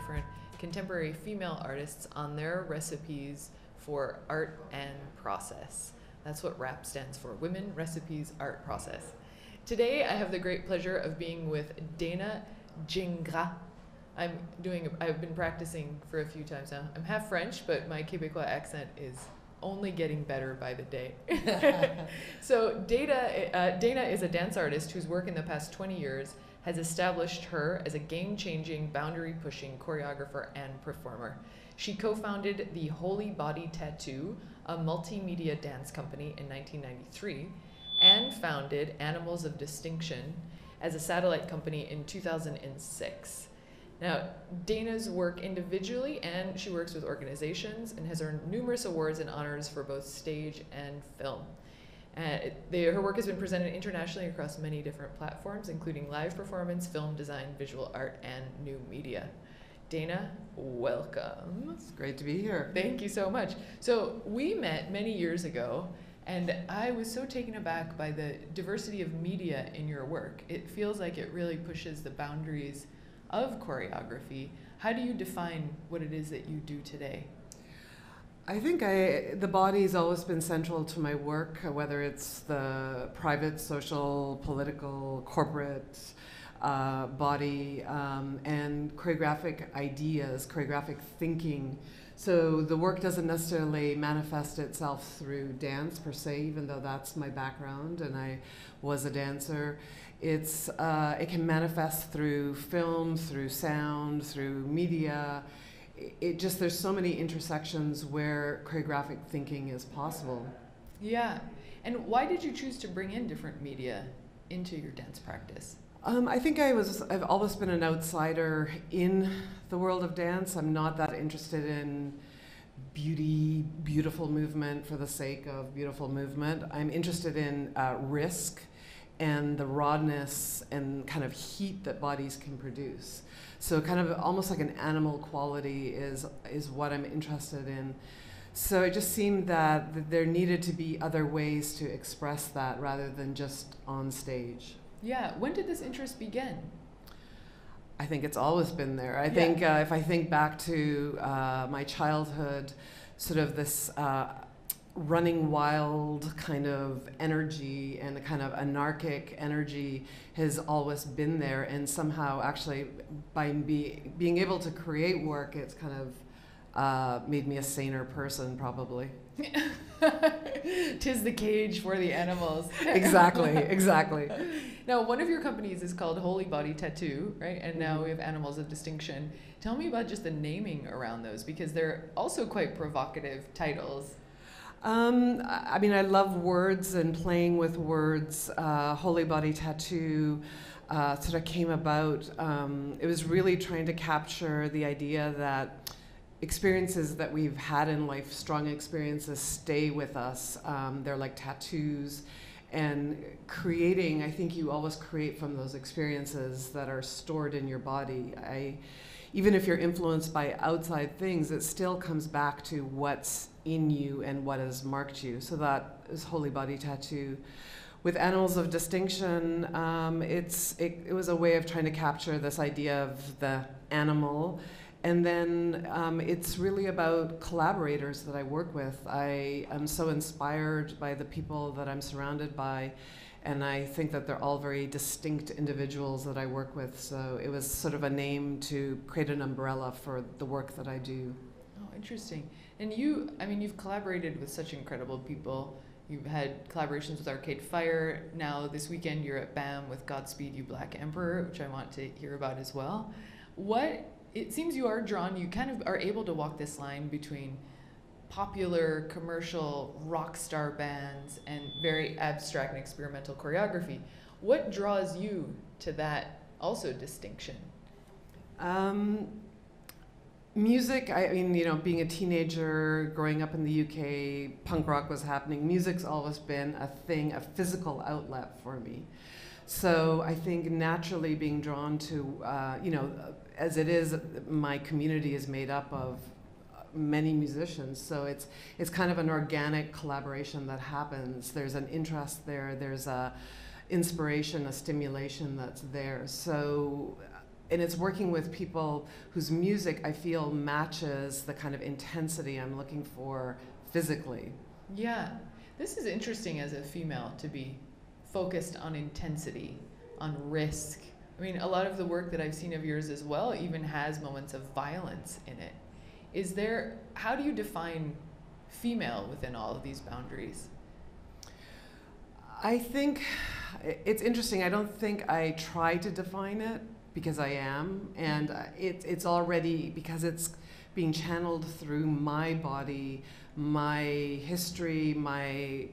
different contemporary female artists on their recipes for art and process. That's what RAP stands for, Women, Recipes, Art, Process. Today, I have the great pleasure of being with Dana Gringas. I've been practicing for a few times now. I'm half French, but my Quebecois accent is only getting better by the day. So Dana is a dance artist whose work in the past 20 years has established her as a game-changing, boundary-pushing choreographer and performer. She co-founded the Holy Body Tattoo, a multimedia dance company, in 1993, and founded Animals of Distinction as a satellite company in 2006. Now, Dana's work individually, and she works with organizations, and has earned numerous awards and honors for both stage and film. Her work has been presented internationally across many different platforms, including live performance, film design, visual art, and new media. Dana, welcome. It's great to be here. Thank you so much. So we met many years ago, and I was so taken aback by the diversity of media in your work. It feels like it really pushes the boundaries of choreography. How do you define what it is that you do today? I think the body's always been central to my work, whether it's the private, social, political, corporate body, and choreographic ideas, choreographic thinking. So the work doesn't necessarily manifest itself through dance per se, even though that's my background and I was a dancer. It can manifest through film, through sound, through media. There's so many intersections where choreographic thinking is possible. Yeah. And why did you choose to bring in different media into your dance practice? I think I've always been an outsider in the world of dance. I'm not that interested in beautiful movement for the sake of beautiful movement. I'm interested in risk and the rawness and kind of heat that bodies can produce. So kind of almost like an animal quality is what I'm interested in. So it just seemed that there needed to be other ways to express that rather than just on stage. Yeah, when did this interest begin? I think it's always been there. I think if I think back to my childhood, sort of this running wild kind of energy and the kind of anarchic energy has always been there, and somehow actually by being able to create work, it's kind of made me a saner person, probably. 'Tis the cage for the animals. Exactly. Now, one of your companies is called Holy Body Tattoo, right? And now we have Animals of Distinction. Tell me about just the naming around those, because they're also quite provocative titles. I mean, I love words and playing with words. Holy Body Tattoo sort of came about. It was really trying to capture the idea that experiences that we've had in life, strong experiences, stay with us. They're like tattoos. And creating, I think you always create from those experiences that are stored in your body. Even if you're influenced by outside things, it still comes back to what's in you and what has marked you. So that is Holy Body Tattoo. With Animals of Distinction, it was a way of trying to capture this idea of the animal. And then it's really about collaborators that I work with. I am so inspired by the people that I'm surrounded by, and I think that they're all very distinct individuals that I work with. So it was sort of a name to create an umbrella for the work that I do. Oh, interesting. And you've collaborated with such incredible people. You've had collaborations with Arcade Fire. Now this weekend you're at BAM with Godspeed You Black Emperor, which I want to hear about as well. It seems you kind of are able to walk this line between popular commercial rock star bands and very abstract and experimental choreography. What draws you to that also distinction? Music, I mean, being a teenager, growing up in the UK, punk rock was happening. Music's always been a thing, a physical outlet for me. So I think naturally being drawn to, as it is, my community is made up of many musicians. So it's kind of an organic collaboration that happens. There's an interest there. There's a inspiration, a stimulation that's there. So and it's working with people whose music I feel matches the kind of intensity I'm looking for physically. Yeah, this is interesting as a female to be focused on intensity, on risk. I mean, a lot of the work that I've seen of yours as well even has moments of violence in it. How do you define female within all of these boundaries? I think it's interesting. I don't think I try to define it because I am, and it's already, because it's being channeled through my body, my history, my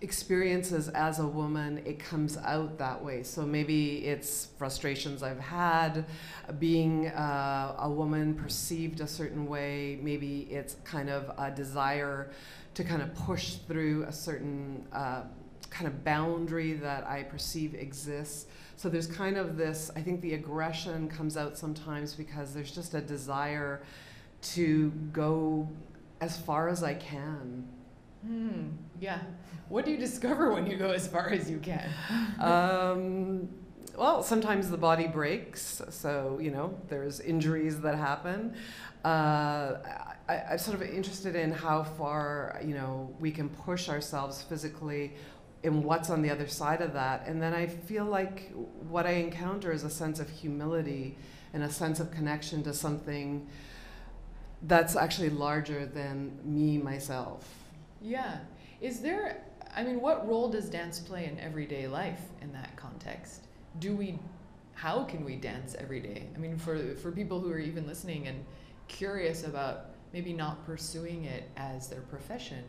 experiences as a woman, it comes out that way. So maybe it's frustrations I've had, being a woman perceived a certain way. Maybe it's kind of a desire to kind of push through a certain kind of boundary that I perceive exists. So there's kind of this, I think the aggression comes out sometimes because there's just a desire to go as far as I can. Yeah. What do you discover when you go as far as you can? Well, sometimes the body breaks, so, there's injuries that happen. I'm sort of interested in how far, we can push ourselves physically and what's on the other side of that. And then I feel like what I encounter is a sense of humility and a sense of connection to something that's actually larger than me, myself. Yeah. What role does dance play in everyday life in that context? How can we dance every day? I mean, for people who are even listening and curious about maybe not pursuing it as their profession,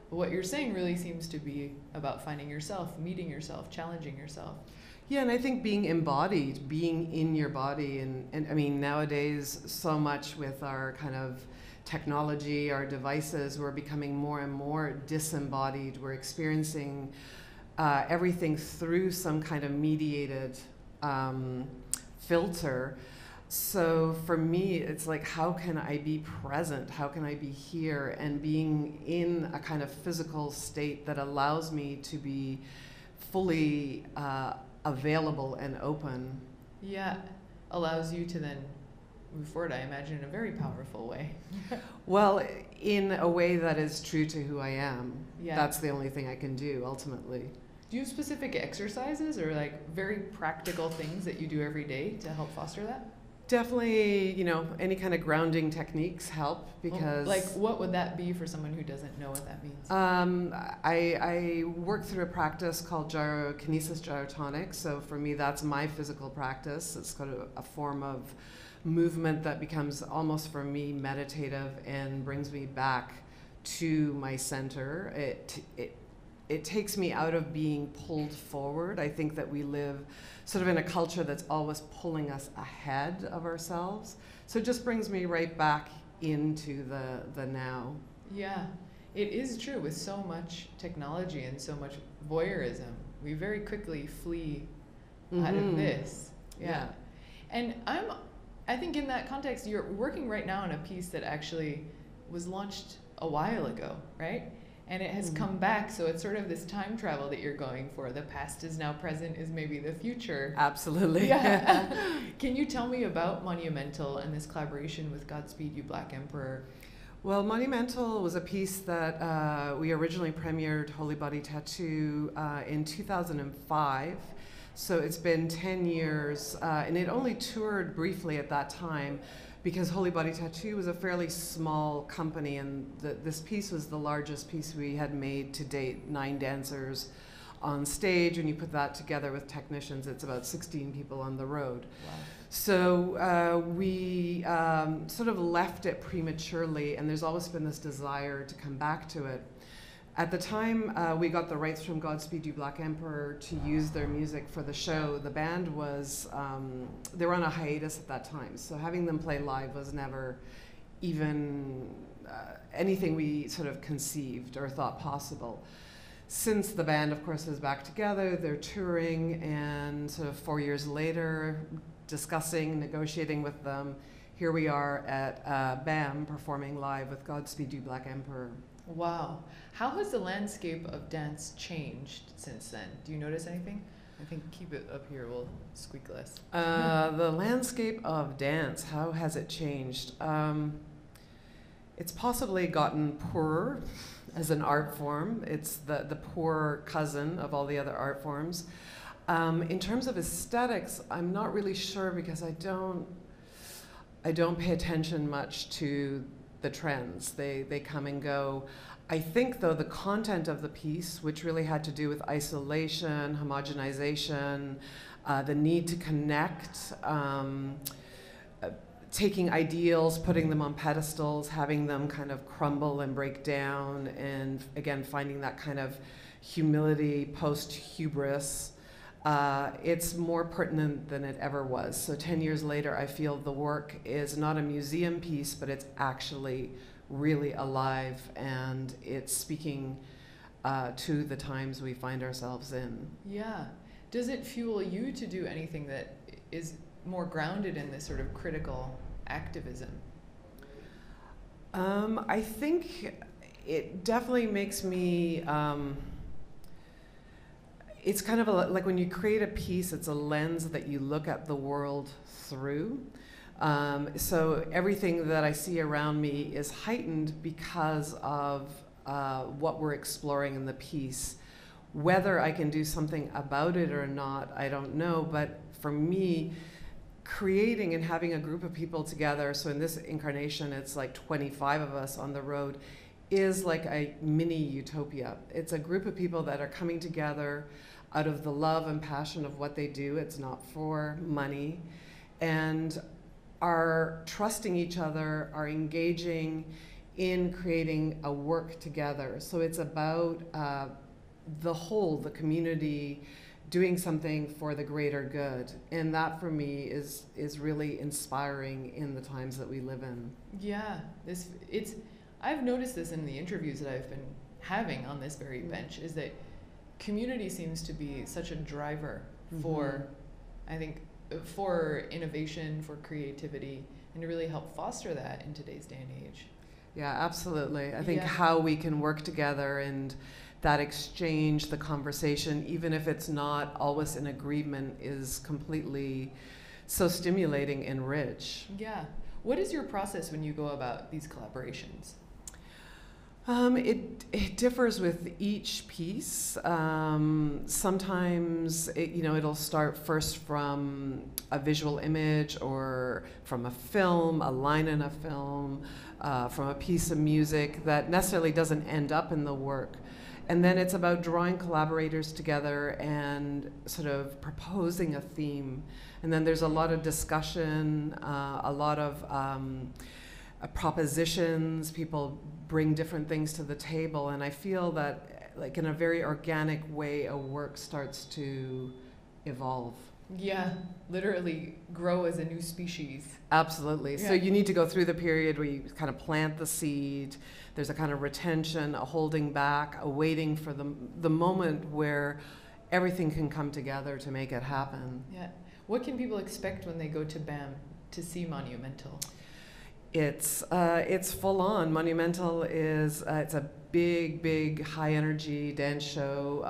but what you're saying really seems to be about finding yourself, meeting yourself, challenging yourself. Yeah, and I think being embodied, being in your body, and I mean, nowadays, so much with our kind of technology, our devices, we're becoming more and more disembodied. We're experiencing everything through some kind of mediated filter. So for me, it's like, how can I be present? How can I be here and being in a kind of physical state that allows me to be fully available and open? Yeah, allows you to then move forward, I imagine, in a very powerful way. Well, in a way that is true to who I am. Yeah. That's the only thing I can do, ultimately. Do you have specific exercises or very practical things that you do every day to help foster that? Definitely, any kind of grounding techniques help because... what would that be for someone who doesn't know what that means? I work through a practice called gyrokinesis gyrotonics. So for me, that's my physical practice. It's kind of a form of movement that becomes almost, for me, meditative and brings me back to my center. It takes me out of being pulled forward. I think that we live sort of in a culture that's always pulling us ahead of ourselves. So it just brings me right back into the now. Yeah, it is true with so much technology and so much voyeurism. We very quickly flee out of this. Yeah. And I think in that context, you're working right now on a piece that actually was launched a while ago, right? And it has come back, so it's sort of this time travel that you're going for. The past is now present is maybe the future. Absolutely. Yeah. Can you tell me about Monumental and this collaboration with Godspeed You Black Emperor? Well, Monumental was a piece that we originally premiered Holy Body Tattoo in 2005. So it's been 10 years, and it only toured briefly at that time, because Holy Body Tattoo was a fairly small company, and this piece was the largest piece we had made to date, 9 dancers on stage. When you put that together with technicians, it's about 16 people on the road. Wow. So we sort of left it prematurely, and there's always been this desire to come back to it. At the time we got the rights from Godspeed You Black Emperor to use their music for the show, the band was, they were on a hiatus at that time. So having them play live was never even anything we sort of conceived or thought possible. Since the band, of course, is back together, they're touring, and sort of 4 years later, discussing, negotiating with them, here we are at BAM performing live with Godspeed You Black Emperor. Wow. How has the landscape of dance changed since then? Do you notice anything? I think keep it up here will squeak less. The landscape of dance, how has it changed? It's possibly gotten poorer as an art form. It's the poor cousin of all the other art forms. In terms of aesthetics, I'm not really sure because I don't pay attention much to the trends. They come and go. I think, though, the content of the piece, which really had to do with isolation, homogenization, the need to connect, taking ideals, putting them on pedestals, having them kind of crumble and break down, and again, finding that kind of humility post-hubris, it's more pertinent than it ever was. So 10 years later, I feel the work is not a museum piece, but it's actually really alive, and it's speaking to the times we find ourselves in. Yeah. Does it fuel you to do anything that is more grounded in this sort of critical activism? I think it definitely makes me, it's kind of like when you create a piece, it's a lens that you look at the world through. So everything that I see around me is heightened because of what we're exploring in the piece. Whether I can do something about it or not, I don't know, but for me, creating and having a group of people together, so in this incarnation it's like 25 of us on the road, is like a mini utopia. It's a group of people that are coming together out of the love and passion of what they do. It's not for money, and are trusting each other, are engaging in creating a work together. So it's about the whole, the community, doing something for the greater good. And that for me is really inspiring in the times that we live in. Yeah, I've noticed this in the interviews that I've been having on this very bench, is that community seems to be such a driver for, I think, for innovation, for creativity, and to really help foster that in today's day and age. Yeah, absolutely. I think how we can work together and that exchange, the conversation, even if it's not always in agreement, is completely so stimulating and rich. Yeah. What is your process when you go about these collaborations? It differs with each piece. Sometimes it'll start first from a visual image, or from a film, a line in a film, from a piece of music that necessarily doesn't end up in the work. And then it's about drawing collaborators together and sort of proposing a theme. And then there's a lot of discussion, a lot of propositions. People bring different things to the table, and I feel that, like, in a very organic way, a work starts to evolve. Yeah, literally grow as a new species. Absolutely. Yeah. So you need to go through the period where you kind of plant the seed. There's a kind of retention, a holding back, a waiting for the moment where everything can come together to make it happen. Yeah. What can people expect when they go to BAM to see Monumental? It's full on. Monumental is it's a big high energy dance show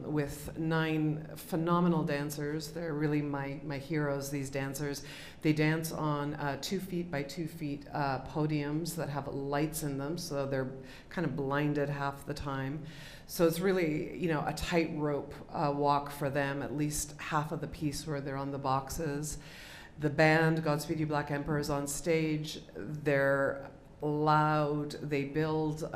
with 9 phenomenal dancers. They're really my heroes, these dancers. They dance on 2 feet by 2 feet podiums that have lights in them, so they're kind of blinded half the time. So it's really, a tightrope walk for them, at least half of the piece where they're on the boxes. The band, Godspeed You Black Emperor, is on stage. They're loud. They build.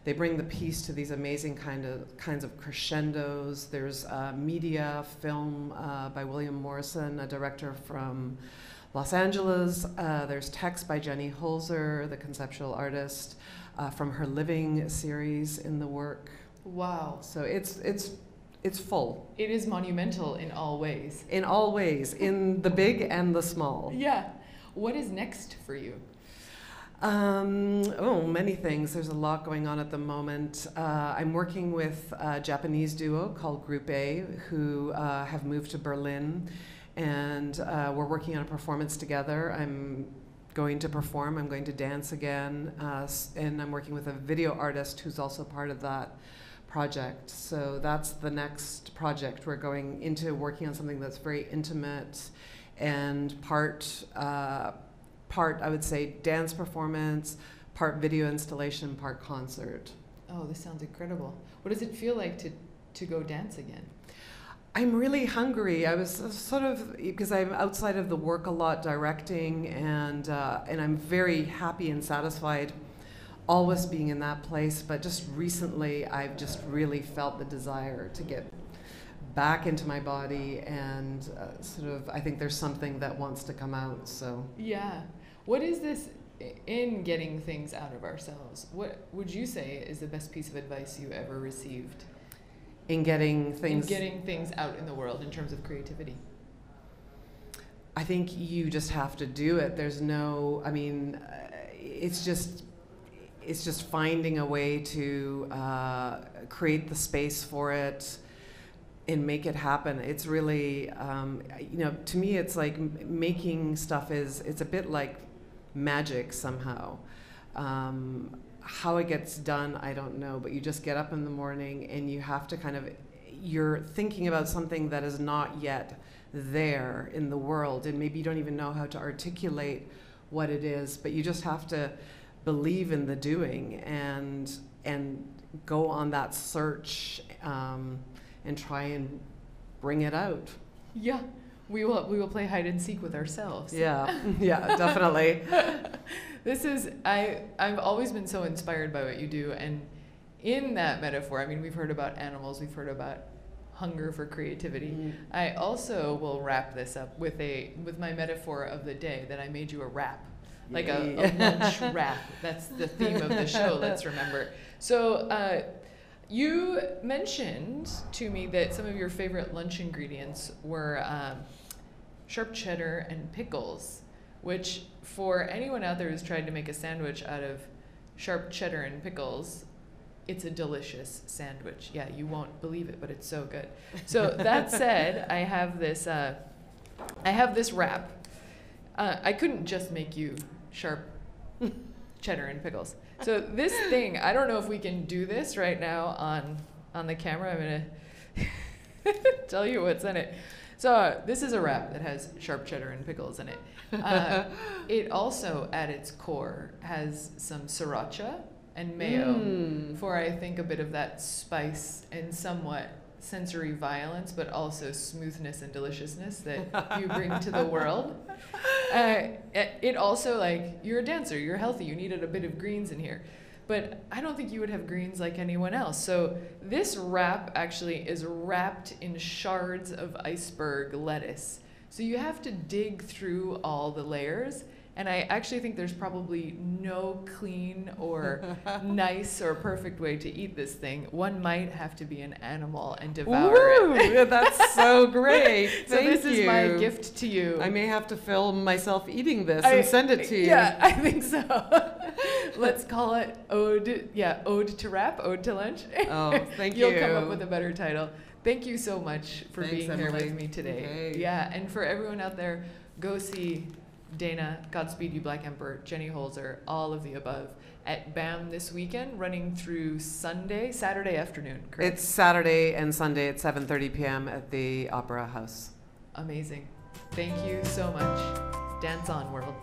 They bring the piece to these amazing kinds of crescendos. There's media film by William Morrison, a director from Los Angeles. There's text by Jenny Holzer, the conceptual artist, from her Living series in the work. Wow. So it's full. It is monumental in all ways. In all ways, in the big and the small. Yeah. What is next for you? Many things. There's a lot going on at the moment. I'm working with a Japanese duo called Group A, who have moved to Berlin, and we're working on a performance together. I'm going to perform. I'm going to dance again, and I'm working with a video artist who's also part of that project. So that's the next project. We're going into working on something that's very intimate and part I would say dance performance, part video installation, part concert. Oh, this sounds incredible. What does it feel like to go dance again? I'm really hungry. I was sort of, because I'm outside of the work a lot directing, and I'm very happy and satisfied always being in that place, but just recently I've just really felt the desire to get back into my body, and sort of, I think there's something that wants to come out, so. Yeah. What is this in getting things out of ourselves? What would you say is the best piece of advice you ever received? In getting things out in the world in terms of creativity? I think you just have to do it. There's no, I mean, it's just finding a way to create the space for it and make it happen. It's really, you know, to me it's like making stuff it's a bit like magic somehow. How it gets done, I don't know, but you just get up in the morning and you have to kind of, you're thinking about something that is not yet there in the world, and maybe you don't even know how to articulate what it is, but you just have to believe in the doing and go on that search and try and bring it out. Yeah. We will play hide and seek with ourselves. Yeah, yeah, definitely. I've always been so inspired by what you do, and in that metaphor, I mean, we've heard about animals, we've heard about hunger for creativity. Mm. I also will wrap this up with my metaphor of the day, that I made you a wrap, like a lunch wrap. That's the theme of the show, let's remember. So you mentioned to me that some of your favorite lunch ingredients were sharp cheddar and pickles, which for anyone out there who's tried to make a sandwich out of sharp cheddar and pickles, it's a delicious sandwich. Yeah, you won't believe it, but it's so good. So that said, I have this wrap. I couldn't just make you sharp cheddar and pickles. So this thing, I don't know if we can do this right now on the camera. I'm gonna tell you what's in it. So this is a wrap that has sharp cheddar and pickles in it. It also, at its core, has some sriracha and mayo for, I think, a bit of that spice and somewhat sensory violence, but also smoothness and deliciousness that you bring to the world. It also, like, you're a dancer, you're healthy, you needed a bit of greens in here. But I don't think you would have greens like anyone else. So this wrap actually is wrapped in shards of iceberg lettuce. So you have to dig through all the layers. And I actually think there's probably no clean or nice or perfect way to eat this thing. One might have to be an animal and devour it. That's so great. So this is my gift to you. I may have to film myself eating this and send it to you. Yeah, I think so. Let's call it Ode to Wrap, Ode to Lunch. Oh, thank you. You'll come up with a better title. Thank you so much for being here with me today. Okay. Yeah, and for everyone out there, go see Dana, Godspeed You Black Emperor, Jenny Holzer, all of the above at BAM this weekend, running through Saturday afternoon, correct? It's Saturday and Sunday at 7:30 p.m. at the Opera House. Amazing. Thank you so much. Dance on, world.